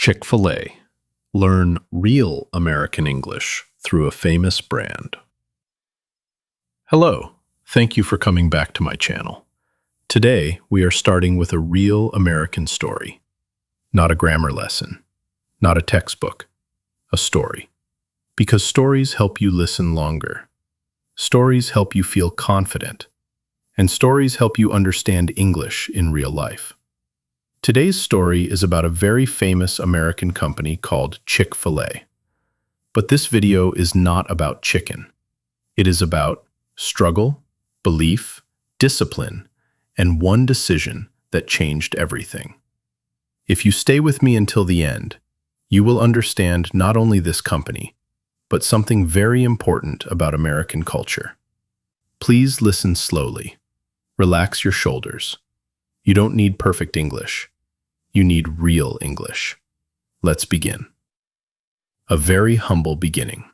Chick-fil-A. Learn real American English through a famous brand. Hello, thank you for coming back to my channel. Today, we are starting with a real American story. Not a grammar lesson, not a textbook, a story. Because stories help you listen longer. Stories help you feel confident. And stories help you understand English in real life. Today's story is about a very famous American company called Chick-fil-A. But this video is not about chicken. It is about struggle, belief, discipline, and one decision that changed everything. If you stay with me until the end, you will understand not only this company, but something very important about American culture. Please listen slowly. Relax your shoulders. You don't need perfect English. You need real English. Let's begin. A very humble beginning.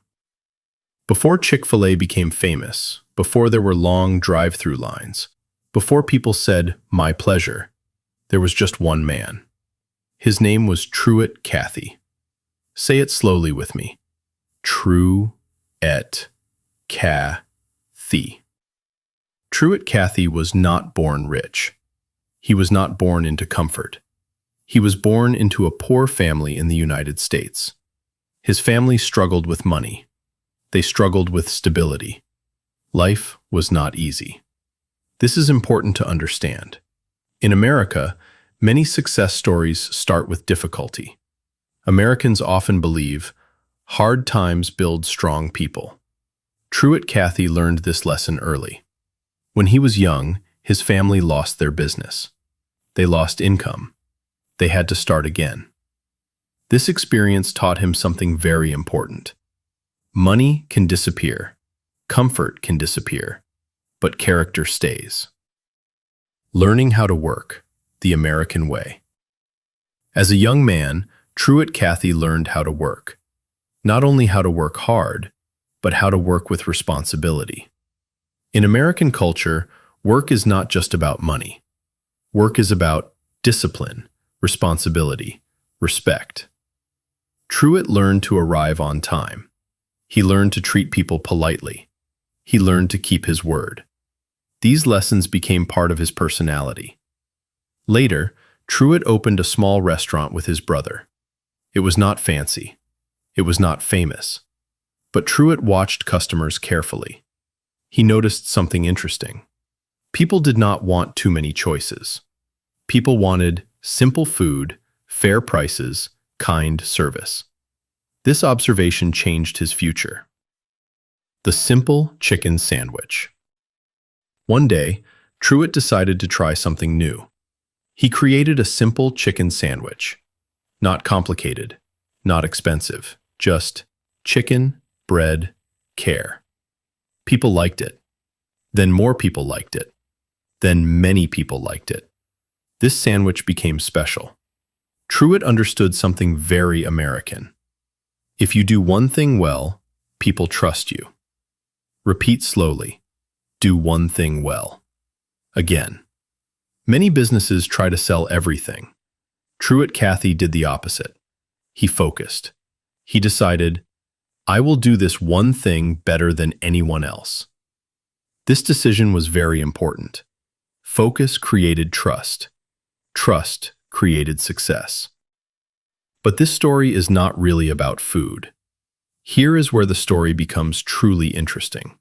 Before Chick-fil-A became famous, before there were long drive-through lines, before people said, "My pleasure," there was just one man. His name was Truett Cathy. Say it slowly with me. Truett Cathy. Truett Cathy was not born rich. He was not born into comfort. He was born into a poor family in the United States. His family struggled with money. They struggled with stability. Life was not easy. This is important to understand. In America, many success stories start with difficulty. Americans often believe, hard times build strong people. Truett Cathy learned this lesson early. When he was young, his family lost their business. They lost income. They had to start again. This experience taught him something very important. Money can disappear. Comfort can disappear. But character stays. Learning how to work, the American way. As a young man, Truett Cathy learned how to work. Not only how to work hard, but how to work with responsibility. In American culture, work is not just about money. Work is about discipline, responsibility, respect. Truett learned to arrive on time. He learned to treat people politely. He learned to keep his word. These lessons became part of his personality. Later, Truett opened a small restaurant with his brother. It was not fancy. It was not famous. But Truett watched customers carefully. He noticed something interesting. People did not want too many choices. People wanted simple food, fair prices, kind service. This observation changed his future. The simple chicken sandwich. One day, Truett decided to try something new. He created a simple chicken sandwich. Not complicated, not expensive, just chicken, bread, care. People liked it. Then more people liked it. Then many people liked it. This sandwich became special. Truett understood something very American. If you do one thing well, people trust you. Repeat slowly. Do one thing well. Again. Many businesses try to sell everything. Truett Cathy did the opposite. He focused. He decided, I will do this one thing better than anyone else. This decision was very important. Focus created trust. Trust created success. But this story is not really about food. Here is where the story becomes truly interesting.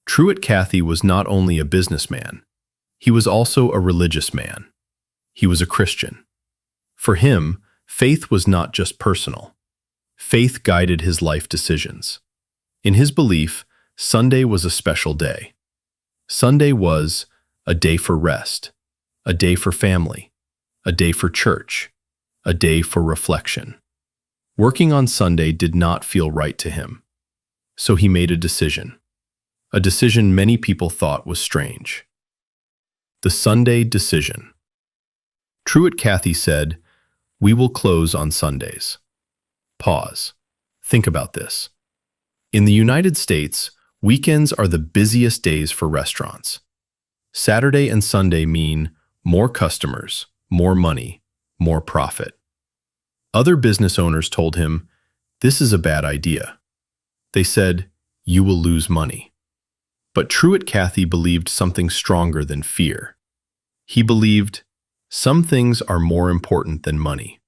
Truett Cathy was not only a businessman, he was also a religious man. He was a Christian. For him, faith was not just personal. Faith guided his life decisions. In his belief, Sunday was a special day. Sunday was a day for rest, a day for family, a day for church, a day for reflection. Working on Sunday did not feel right to him. So he made a decision many people thought was strange. The Sunday decision. Truett Cathy said, "We will close on Sundays." Pause. Think about this. In the United States, weekends are the busiest days for restaurants. Saturday and Sunday mean more customers, more money, more profit. Other business owners told him, "This is a bad idea." They said, "You will lose money." But Truett Cathy believed something stronger than fear. He believed, some things are more important than money.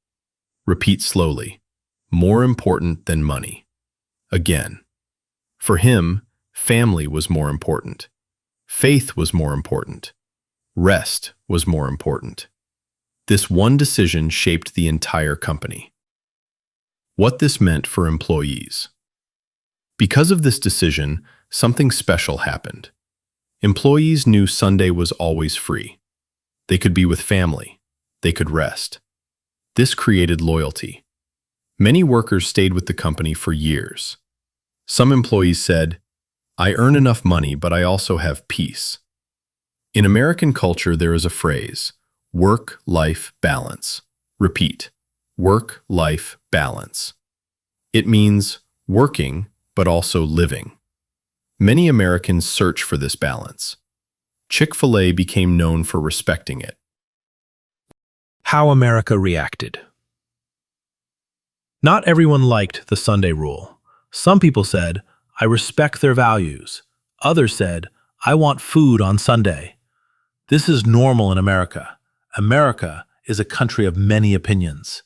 Repeat slowly, more important than money. Again. For him, family was more important. Faith was more important. Rest was more important. This one decision shaped the entire company. What this meant for employees. Because of this decision, something special happened. Employees knew Sunday was always free. They could be with family. They could rest. This created loyalty. Many workers stayed with the company for years. Some employees said, "I earn enough money, but I also have peace." In American culture, there is a phrase, work-life balance. Repeat, work-life balance. It means working, but also living. Many Americans search for this balance. Chick-fil-A became known for respecting it. How America reacted. Not everyone liked the Sunday rule. Some people said, "I respect their values." Others said, "I want food on Sunday." This is normal in America. America is a country of many opinions.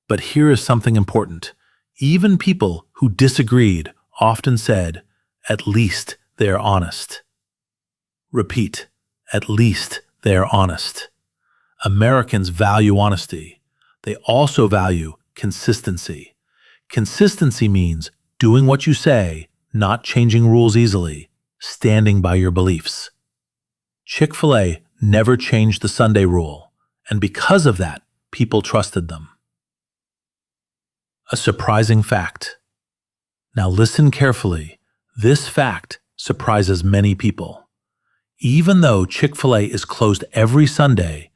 But here is something important. Even people who disagreed often said, "At least they are honest." Repeat, at least they are honest. Americans value honesty. They also value consistency. Consistency means doing what you say, not changing rules easily, standing by your beliefs. Chick-fil-A never changed the Sunday rule, and because of that, people trusted them. A surprising fact. Now listen carefully. This fact surprises many people. Even though Chick-fil-A is closed every Sunday,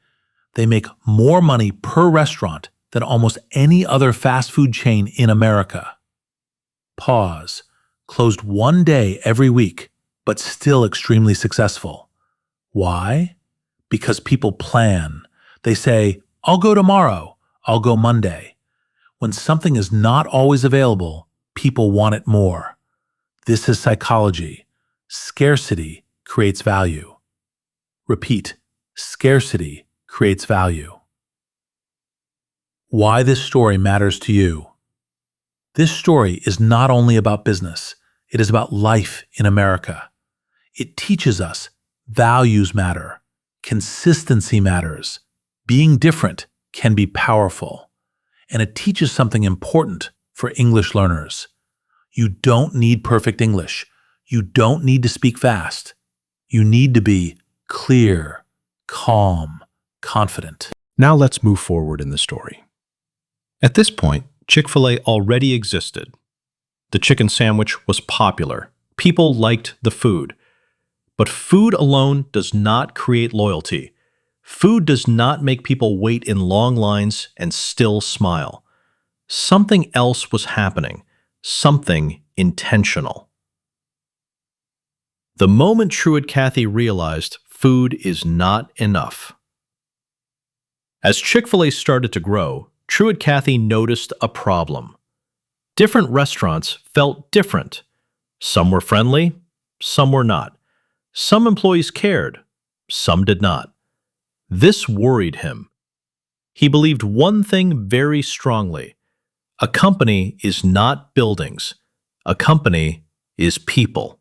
they make more money per restaurant than almost any other fast food chain in America. Pause. Closed one day every week, but still extremely successful. Why? Because people plan. They say, "I'll go tomorrow. I'll go Monday." When something is not always available, people want it more. This is psychology. Scarcity creates value. Repeat, scarcity creates value. Why this story matters to you. This story is not only about business, it is about life in America. It teaches us values matter, consistency matters, being different can be powerful, and it teaches something important for English learners. You don't need perfect English. You don't need to speak fast. You need to be clear, calm, confident. Now let's move forward in the story. At this point, Chick-fil-A already existed. The chicken sandwich was popular. People liked the food. But food alone does not create loyalty. Food does not make people wait in long lines and still smile. Something else was happening. Something intentional. The moment Truett Cathy realized food is not enough. As Chick-fil-A started to grow, Truett Cathy noticed a problem. Different restaurants felt different. Some were friendly, some were not. Some employees cared, some did not. This worried him. He believed one thing very strongly. A company is not buildings. A company is people.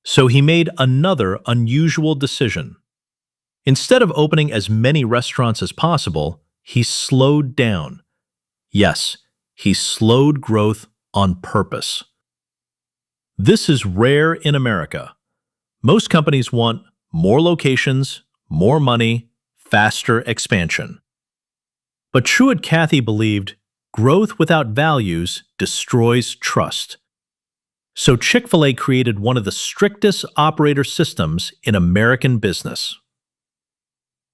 So he made another unusual decision. Instead of opening as many restaurants as possible, he slowed down. Yes, he slowed growth on purpose. This is rare in America. Most companies want more locations, more money, faster expansion. But Truett Cathy believed growth without values destroys trust. So Chick-fil-A created one of the strictest operator systems in American business.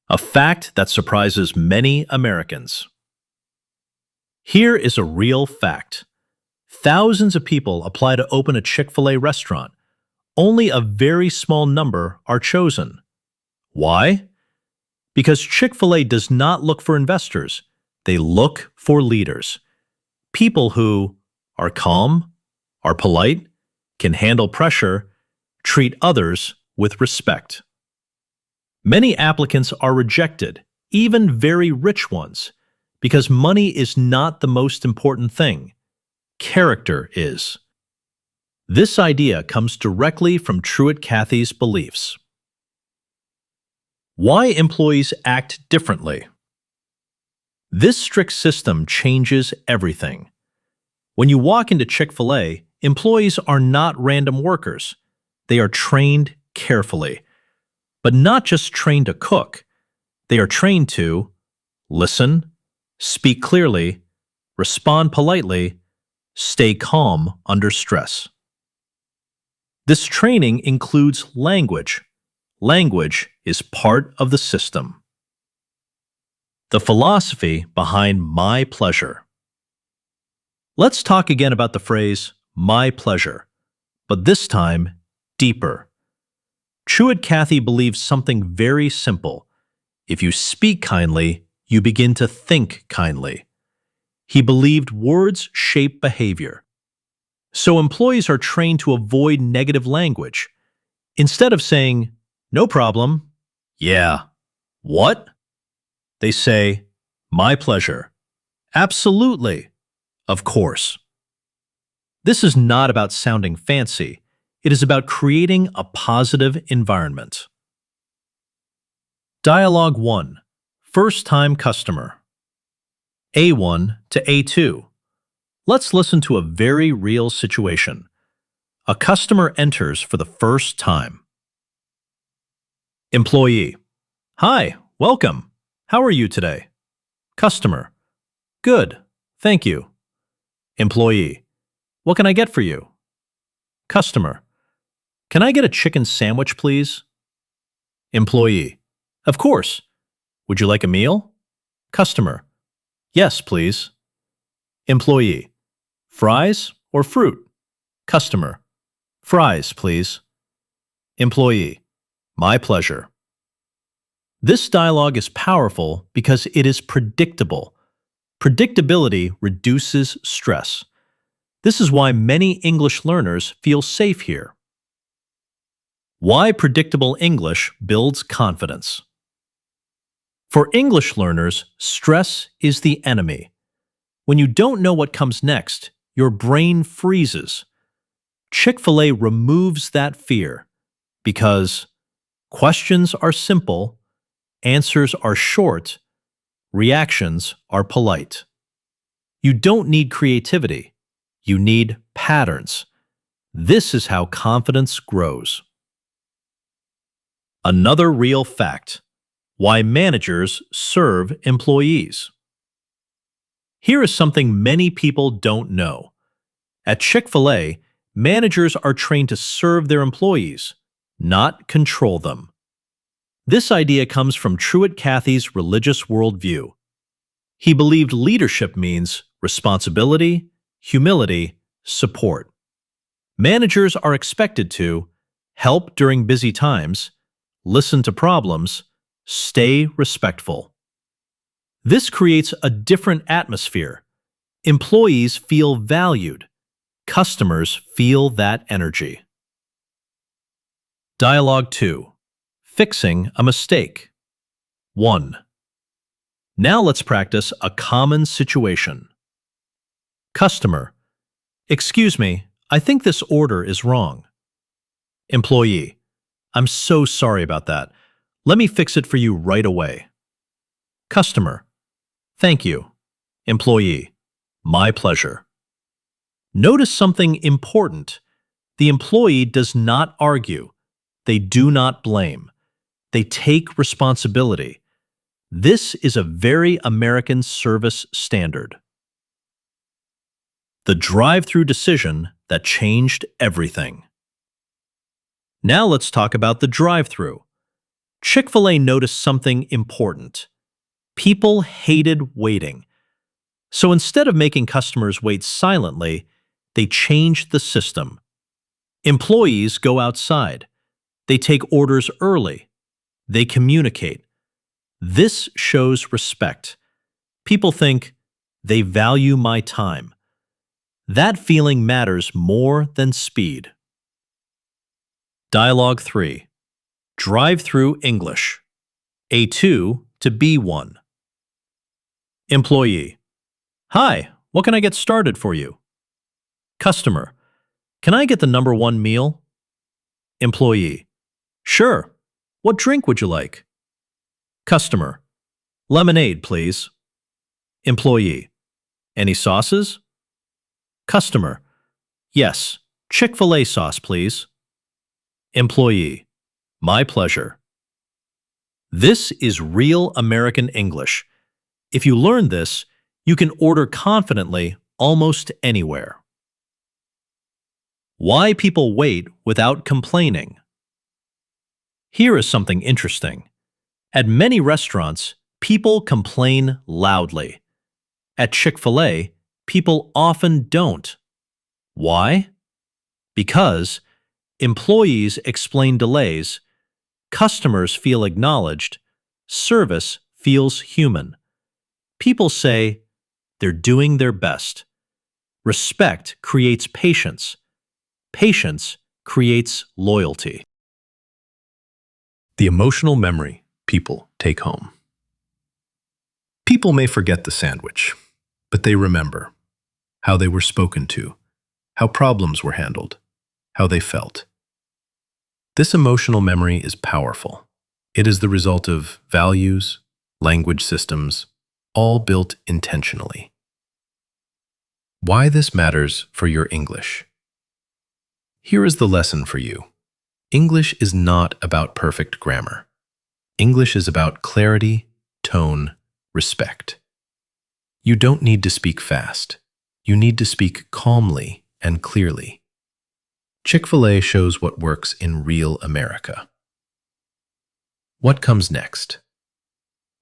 A fact that surprises many Americans. Here is a real fact. Thousands of people apply to open a Chick-fil-A restaurant. Only a very small number are chosen. Why? Because Chick-fil-A does not look for investors. They look for leaders, people who are calm, are polite, can handle pressure, treat others with respect. Many applicants are rejected, even very rich ones, because money is not the most important thing. Character is. This idea comes directly from Truett Cathy's beliefs. Why employees act differently. This strict system changes everything. When you walk into Chick-fil-A, employees are not random workers. They are trained carefully. But not just trained to cook. They are trained to listen, speak clearly, respond politely, stay calm under stress. This training includes language. Language is part of the system. The philosophy behind my pleasure. Let's talk again about the phrase, my pleasure, but this time, deeper. Truett Cathy believes something very simple. If you speak kindly, you begin to think kindly. He believed words shape behavior. So employees are trained to avoid negative language. Instead of saying, no problem, yeah, what? They say, my pleasure, absolutely, of course. This is not about sounding fancy. It is about creating a positive environment. Dialogue 1. First-time customer. A1 to A2. Let's listen to a very real situation. A customer enters for the first time. Employee. Hi, welcome. How are you today? Customer. Good, thank you. Employee. What can I get for you? Customer. Can I get a chicken sandwich, please? Employee. Of course. Would you like a meal? Customer. Yes, please. Employee. Fries or fruit? Customer. Fries, please. Employee. My pleasure. This dialogue is powerful because it is predictable. Predictability reduces stress. This is why many English learners feel safe here. Why predictable English builds confidence. For English learners, stress is the enemy. When you don't know what comes next, your brain freezes. Chick-fil-A removes that fear because questions are simple, answers are short, reactions are polite. You don't need creativity. You need patterns. This is how confidence grows. Another real fact: why managers serve employees. Here is something many people don't know. At Chick-fil-A, managers are trained to serve their employees, not control them. This idea comes from Truett Cathy's religious worldview. He believed leadership means responsibility, humility, support. Managers are expected to help during busy times, listen to problems, stay respectful. This creates a different atmosphere. Employees feel valued. Customers feel that energy. Dialogue 2. Fixing a mistake. 1. Now let's practice a common situation. Customer. Excuse me, I think this order is wrong. Employee. I'm so sorry about that. Let me fix it for you right away. Customer. Thank you. Employee. My pleasure. Notice something important. The employee does not argue. They do not blame. They take responsibility. This is a very American service standard. The drive-through decision that changed everything. Now let's talk about the drive-through. Chick-fil-A noticed something important. People hated waiting. So instead of making customers wait silently, they changed the system. Employees go outside. They take orders early. They communicate. This shows respect. People think, they value my time. That feeling matters more than speed. Dialogue 3. Drive-through English. A2 to B1. Employee. Hi, what can I get started for you? Customer. Can I get the number 1 meal? Employee. Sure. What drink would you like? Customer. Lemonade, please. Employee. Any sauces? Customer. Yes. Chick-fil-A sauce, please. Employee. My pleasure. This is real American English. If you learn this, you can order confidently almost anywhere. Why people wait without complaining. Here is something interesting. At many restaurants, people complain loudly. At Chick-fil-A, people often don't. Why? Because employees explain delays, customers feel acknowledged, service feels human. People say they're doing their best. Respect creates patience. Patience creates loyalty. The emotional memory people take home. People may forget the sandwich, but they remember how they were spoken to, how problems were handled, how they felt. This emotional memory is powerful. It is the result of values, language systems, all built intentionally. Why this matters for your English. Here is the lesson for you. English is not about perfect grammar. English is about clarity, tone, respect. You don't need to speak fast. You need to speak calmly and clearly. Chick-fil-A shows what works in real America. What comes next?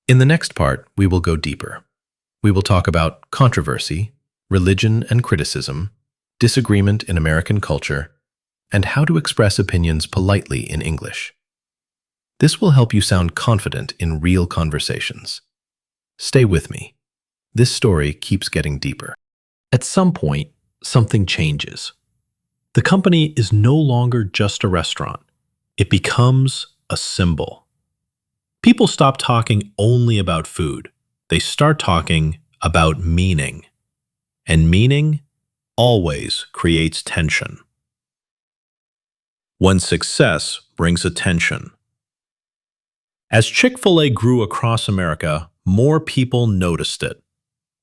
In the next part, we will go deeper. We will talk about controversy, religion and criticism, disagreement in American culture, and how to express opinions politely in English. This will help you sound confident in real conversations. Stay with me. This story keeps getting deeper. At some point, something changes. The company is no longer just a restaurant. It becomes a symbol. People stop talking only about food. They start talking about meaning. And meaning always creates tension. When success brings attention. As Chick-fil-A grew across America, more people noticed it.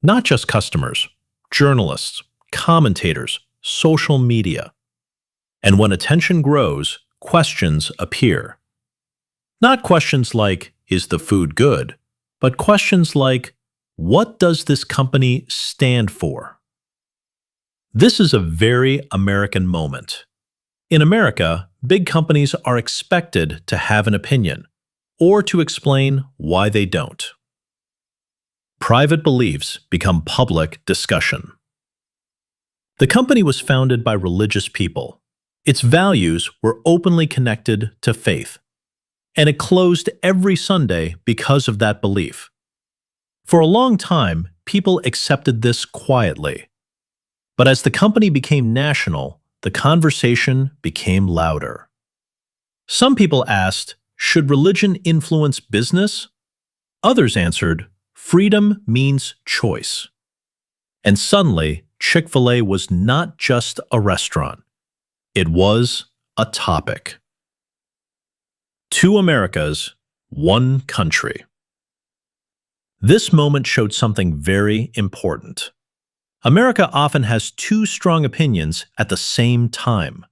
Not just customers, journalists, commentators, social media. And when attention grows, questions appear. Not questions like, is the food good? But questions like, what does this company stand for? This is a very American moment. In America, big companies are expected to have an opinion, or to explain why they don't. Private beliefs become public discussion. The company was founded by religious people. Its values were openly connected to faith, and it closed every Sunday because of that belief. For a long time, people accepted this quietly. But as the company became national, the conversation became louder. Some people asked, should religion influence business? Others answered, freedom means choice. And suddenly, Chick-fil-A was not just a restaurant. It was a topic. Two Americas, one country. This moment showed something very important. America often has two strong opinions at the same time.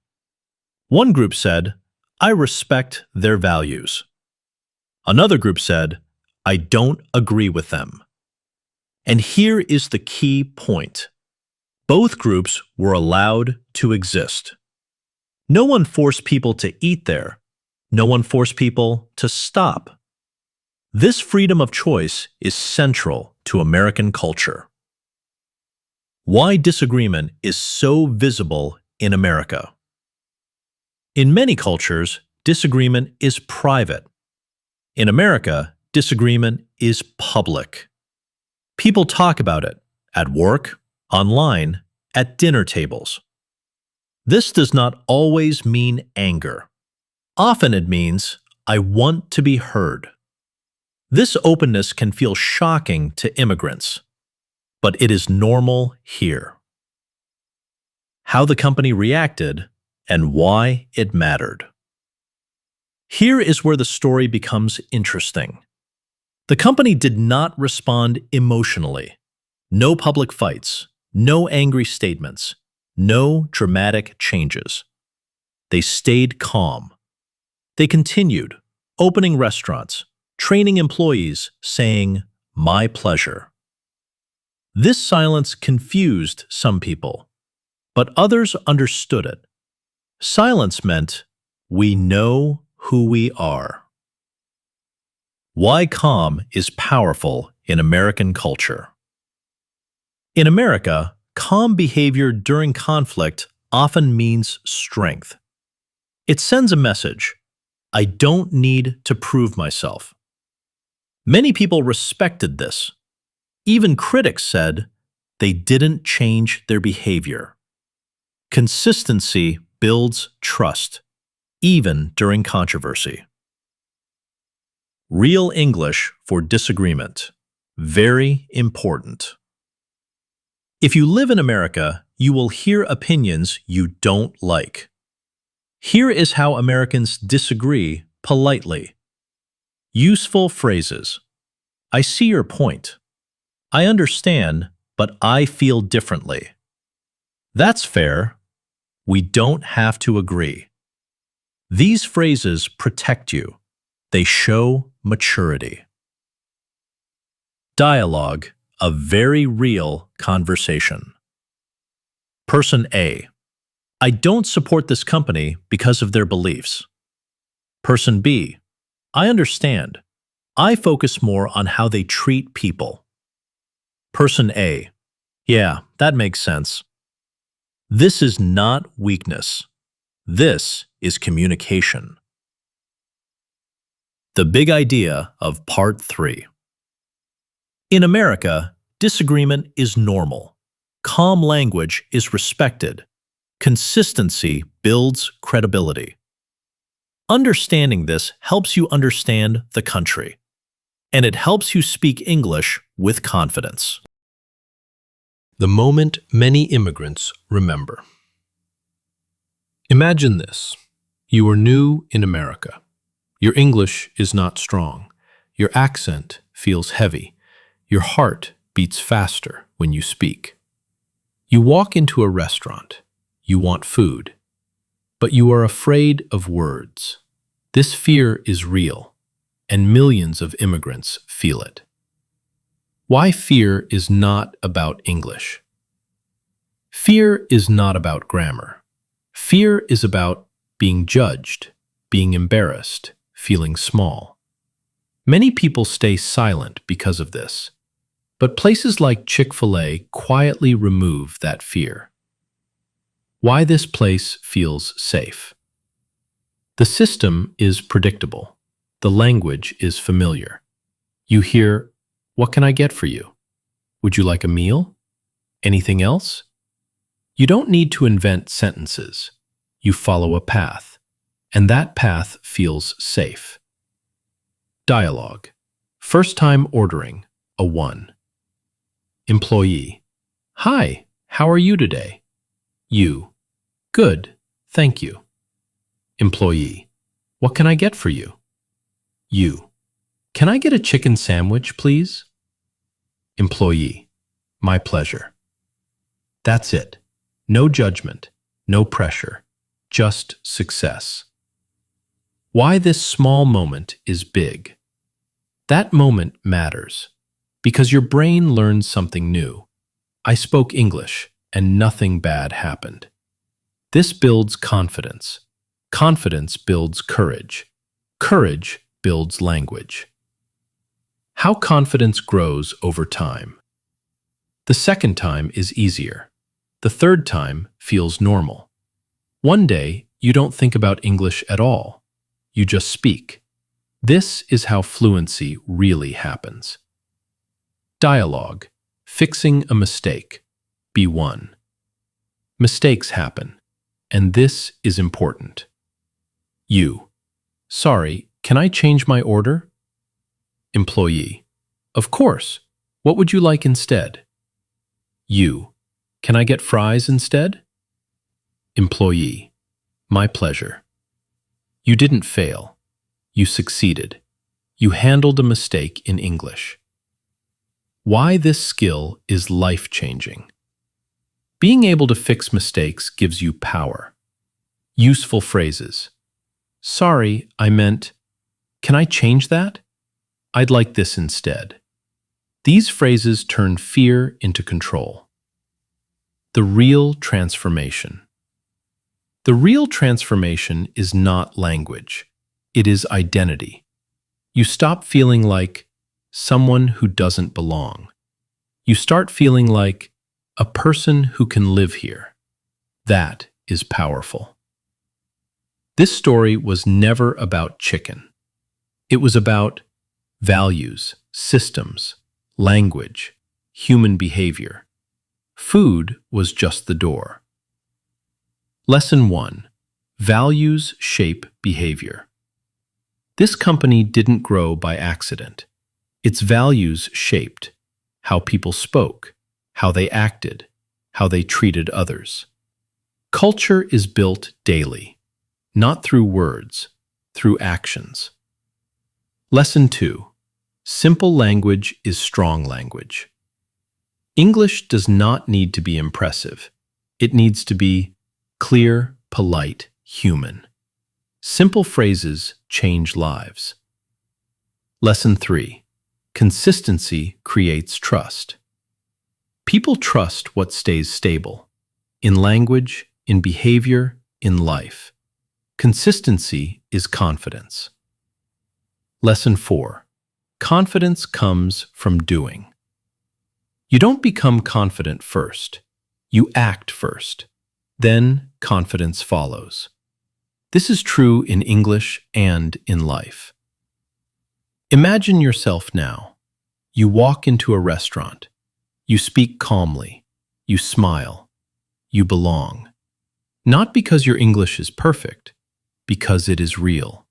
One group said, I respect their values. Another group said, I don't agree with them. And here is the key point. Both groups were allowed to exist. No one forced people to eat there. No one forced people to stop. This freedom of choice is central to American culture. Why disagreement is so visible in America. In many cultures, disagreement is private. In America, disagreement is public. People talk about it at work, online, at dinner tables. This does not always mean anger. Often it means, I want to be heard. This openness can feel shocking to immigrants, but it is normal here. How the company reacted and why it mattered. Here is where the story becomes interesting. The company did not respond emotionally. No public fights, no angry statements, no dramatic changes. They stayed calm. They continued, opening restaurants, training employees, saying, "My pleasure." This silence confused some people, but others understood it. Silence meant, we know who we are. Why calm is powerful in American culture. In America, calm behavior during conflict often means strength. It sends a message, I don't need to prove myself. Many people respected this. Even critics said they didn't change their behavior. Consistency builds trust, even during controversy. Real English for disagreement. Very important. If you live in America, you will hear opinions you don't like. Here is how Americans disagree politely. Useful phrases. I see your point. I understand, but I feel differently. That's fair. We don't have to agree. These phrases protect you. They show maturity. Dialogue, a very real conversation. Person A. I don't support this company because of their beliefs. Person B. I understand. I focus more on how they treat people. Person A. Yeah, that makes sense. This is not weakness. This is communication. The big idea of Part 3. In America, disagreement is normal. Calm language is respected. Consistency builds credibility. Understanding this helps you understand the country, and it helps you speak English with confidence. The moment many immigrants remember. Imagine this. You are new in America. Your English is not strong. Your accent feels heavy. Your heart beats faster when you speak. You walk into a restaurant. You want food. But you are afraid of words. This fear is real, and millions of immigrants feel it. Why fear is not about English. Fear is not about grammar. Fear is about being judged, being embarrassed, feeling small. Many people stay silent because of this, but places like Chick-fil-A quietly remove that fear. Why this place feels safe. The system is predictable. The language is familiar. You hear, "What can I get for you? Would you like a meal? Anything else?" You don't need to invent sentences. You follow a path, and that path feels safe. Dialogue. First time ordering, a 1. Employee. Hi, how are you today? You. Good, thank you. Employee. What can I get for you? You. Can I get a chicken sandwich, please? Employee. My pleasure. That's it. No judgment, no pressure, just success. Why this small moment is big. That moment matters because your brain learns something new. I spoke English and nothing bad happened. This builds confidence. Confidence builds courage. Courage builds language. How confidence grows over time. The second time is easier. The third time feels normal. One day, you don't think about English at all. You just speak. This is how fluency really happens. Dialogue. Fixing a mistake. B1. Mistakes happen, and this is important. You. Sorry, can I change my order? Employee. Of course. What would you like instead? You. Can I get fries instead? Employee. My pleasure. You didn't fail. You succeeded. You handled a mistake in English. Why this skill is life-changing. Being able to fix mistakes gives you power. Useful phrases. Sorry, I meant, can I change that? I'd like this instead. These phrases turn fear into control. The real transformation. The real transformation is not language. It is identity. You stop feeling like someone who doesn't belong. You start feeling like a person who can live here. That is powerful. This story was never about chicken. It was about values, systems, language, human behavior. Food was just the door. Lesson 1. Values shape behavior. This company didn't grow by accident. Its values shaped how people spoke, how they acted, how they treated others. Culture is built daily, not through words, through actions. Lesson 2. Simple language is strong language. English does not need to be impressive. It needs to be clear, polite, human. Simple phrases change lives. Lesson 3. Consistency creates trust. People trust what stays stable. In language, in behavior, in life. Consistency is confidence. Lesson 4. Confidence comes from doing. You don't become confident first. You act first. Then confidence follows. This is true in English and in life. Imagine yourself now. You walk into a restaurant. You speak calmly. You smile. You belong. Not because your English is perfect, because it is real.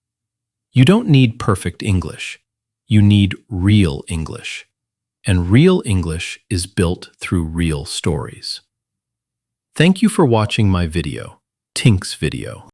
You don't need perfect English. You need real English. And real English is built through real stories. Thank you for watching my video, Tink's video.